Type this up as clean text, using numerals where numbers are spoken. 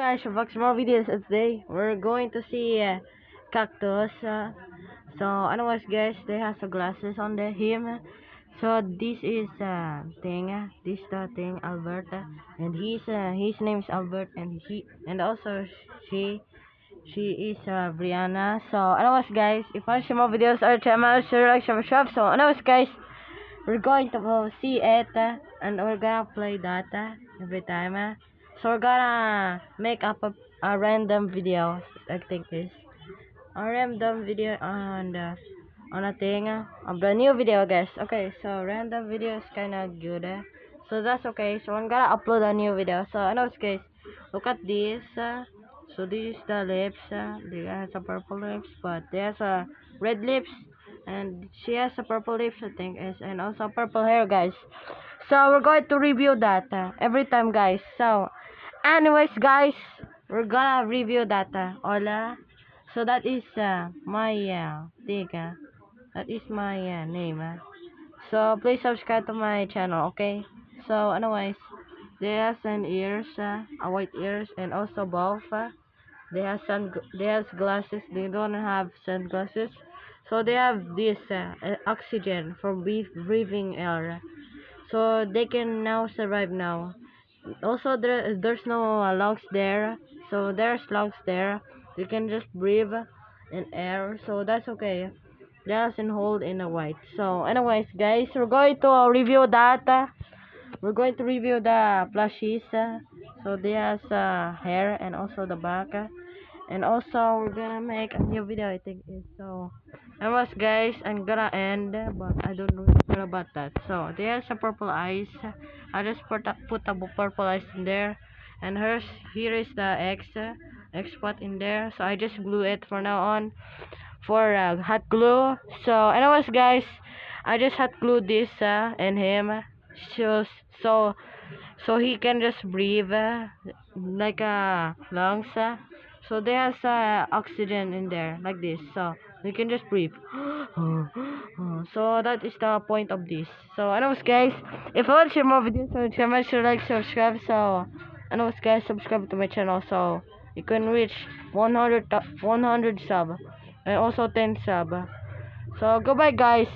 guys, we're back to more videos and today. We're going to see cactus. So anyways guys, they have some glasses on him. So this is thing, this the thing Albert, and his name is Albert, and also she is Brianna. So anyways guys, if you want to see more videos or channel, share, like, subscribe. So anyways guys, we're going to see it and we're gonna play that every time. So we're gonna make up a random video. I think this a random video on a thing of the new video, guys. Okay, so random video is kind of good. So that's okay. So I'm gonna upload a new video. So anyways, guys, look at this. So this is the lips. They has a purple lips, but there's a red lips, and she has a purple lips, I think, and also purple hair, guys. So we're going to review that every time, guys. So anyways guys, we're gonna review that hola. So that is my thing, that is my name, so please subscribe to my channel, okay? So anyways, they have some ears, a white ears, and also both they have glasses. They don't have sunglasses, so they have this oxygen for breathing air, so they can now survive now. Also there's no lungs there, so there's lungs there. You can just breathe in air, so that's okay. Doesn't hold in a white. So anyways guys, we're going to review that. We're going to review the plushies. So there's hair and also the back. And also we're gonna make a new video, I think is so. Anyways guys, I'm gonna end, but I don't know sure about that. So there's a purple eyes. I just put a purple eyes in there, and here is the X spot in there. So I just glue it for now on for hot glue. So anyways guys, I just hot glue this in him, so so so he can just breathe like lungs. So there's oxygen in there like this, so we can just breathe. So that is the point of this. So anyways guys, if you want to see more videos on the channel, make sure to like, subscribe. So anyways guys, subscribe to my channel so you can reach 100 sub and also 10 sub. So goodbye guys.